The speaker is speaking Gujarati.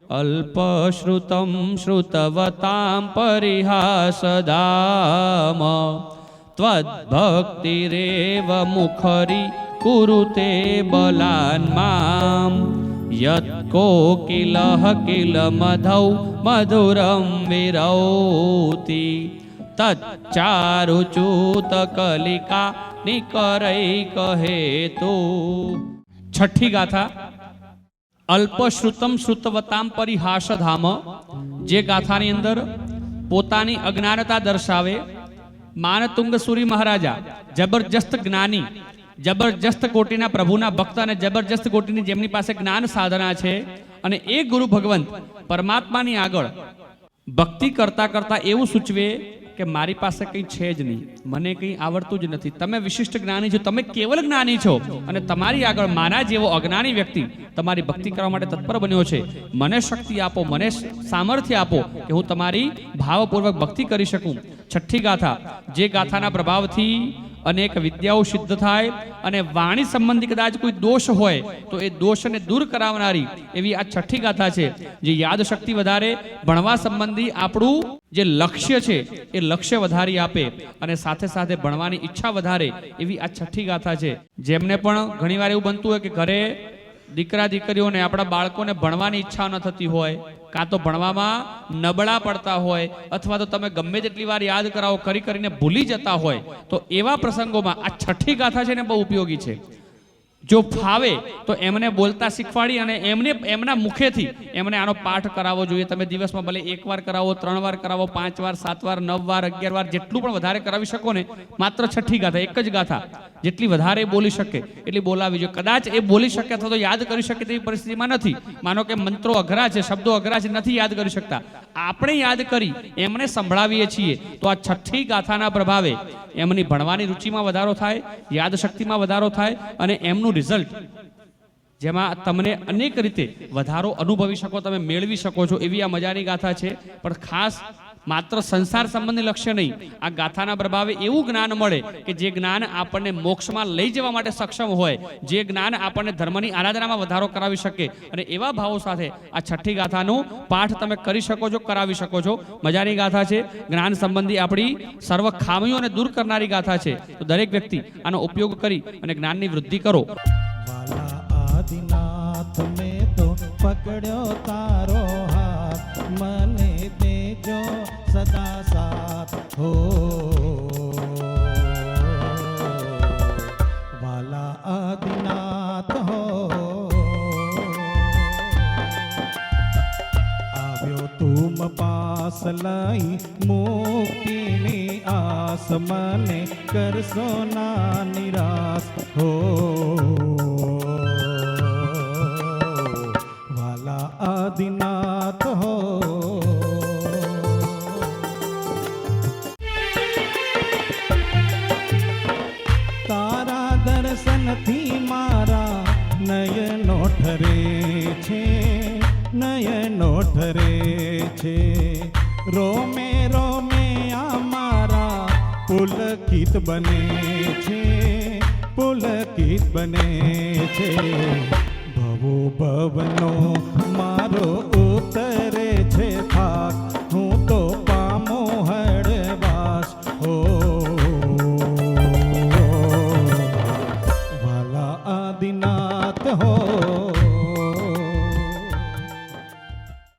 અલ્પશ્રુતમ શ્રુતવતામ પરિહાસદામ ત્વદ્ભક્તિરેવ મુખરી કુરુતે બલાન મામ યત કોકિલઃ કિલ મધૌ મધુરમ વિરૌતિ તચ્ચારુચૂત કલિકા નિકરૈક હેતુ। છઠ્ઠી ગાથા અલ્પશ્રુતમ શ્રુતવતામ પરિહાસધામ। જે ગાથાની અંદર પોતાની અજ્ઞાનતા દર્શાવે માનતુંગ સુરી મહારાજા જબરજસ્ત જ્ઞાની, જબરજસ્ત કોટીના પ્રભુના ભક્ત અને જબરજસ્ત કોટીની જેમની પાસે જ્ઞાન સાધના છે, અને એ ગુરુ ભગવંત પરમાત્માની આગળ ભક્તિ કરતા કરતા એવું સૂચવે કે મારી પાસે કંઈ છે જ નહીં, મને કંઈ આવડતું જ નથી, તમે વિશિષ્ટ જ્ઞાની છો, તમે કેવલ જ્ઞાની છો, અને તમારી આગળ મારા જેવો અજ્ઞાની વ્યક્તિ તમારી ભક્તિ કરવા માટે તત્પર બન્યો છે, મને શક્તિ આપો, મને સામર્થ્ય આપો કે હું તમારી ભાવપૂર્વક ભક્તિ કરી શકું। છઠ્ઠી ગાથા, જે ગાથાના પ્રભાવથી અનેક વિદ્યાઓ સિદ્ધ થાય અને વાણી સંબંધી કદાચ કોઈ દોષ હોય તો એ દોષને દૂર કરાવનારી એવી આ છઠ્ઠી ગાથા છે, જે યાદ શક્તિ વધારે, ભણવા સંબંધી આપણું જે લક્ષ્ય છે એ લક્ષ્ય વધારી આપે અને સાથે સાથે ભણવાની ઈચ્છા વધારે એવી આ છઠ્ઠી ગાથા છે। જેમને પણ ઘણીવાર એવું બનતું હોય કે ઘરે દીકરા દીકરીઓને આપણા બાળકોને ભણવાની ઈચ્છા ન થતી હોય, કાં તો ભણવામાં નબળા પડતા હોય, અથવા તો તમે ગમે તેટલી વાર યાદ કરાવો કરીને ભૂલી જતા હોય, તો એવા પ્રસંગોમાં આ છઠ્ઠી ગાથા છે ને બહુ ઉપયોગી છે। જો ફાવે તો એમને બોલતા શીખવાડી અને એમના મુખેથી એમને આનો પાઠ કરાવવો જોઈએ। તમે દિવસમાં ભલે 1 વાર કરાવો, 3 વાર કરાવો, 5 વાર, 7 વાર, 9 વાર, 11 વાર, જેટલું પણ વધારે કરાવી શકો ને, માત્ર છઠ્ઠી ગાથા, એક જ ગાથા જેટલી વધારે બોલી શકે એટલી બોલાવી જોઈએ। કદાચ એ બોલી શકે અથવા તો યાદ કરી શકે તેવી પરિસ્થિતિમાં નથી, માનો કે મંત્રો અઘરા છે, શબ્દો અઘરા છે, નથી યાદ કરી શકતા, આપણે યાદ કરી એમને સંભળાવીએ છીએ તો આ છઠ્ઠી ગાથાના પ્રભાવે એમની ભણવાની રુચિમાં વધારો થાય, યાદ શક્તિમાં વધારો થાય અને એમનું રિઝલ્ટ જેમાં તમને અનેક રીતે વધારો અનુભવી શકો, તમે મેળવી શકો છો, એવી આ મજાની ગાથા છે। પણ ખાસ માત્ર સંસાર સંબંધી લક્ષ્ય નહીં, આ ગાથાના પ્રભાવે એવું જ્ઞાન મળે કે જે જ્ઞાન આપણને મોક્ષમાં લઈ જવા માટે સક્ષમ હોય, જે જ્ઞાન આપણને ધર્મની આરાધનામાં વધારો કરાવી શકે, અને એવા ભાવો સાથે આ છઠ્ઠી ગાથાનું પાઠ તમે કરી શકો છો, કરાવી શકો છો। મજાની ગાથા છે, જ્ઞાન સંબંધી આપણી સર્વ ખામીઓને દૂર કરનારી ગાથા છે, તો દરેક વ્યક્તિ આનો ઉપયોગ કરી અને જ્ઞાનની વૃદ્ધિ કરો। આદિનાથ મેં તો પકડ્યો તારો હાથ, મને દેજો સદા સાથ હો, વાલા આદિનાથ હો। આવ્યો તુમ પાસ લઈ મુક્તિની આસ, મને કરશો ના નિરાશ હો, આદિનાથ હો। તારા દર્શનથી મારા નયનો ઠરે છે, નયનો ઠરે છે, રોમે રોમે આ મારા પુલકિત બને છે, પુલકિત બને છે। ભવો ભવનો મારો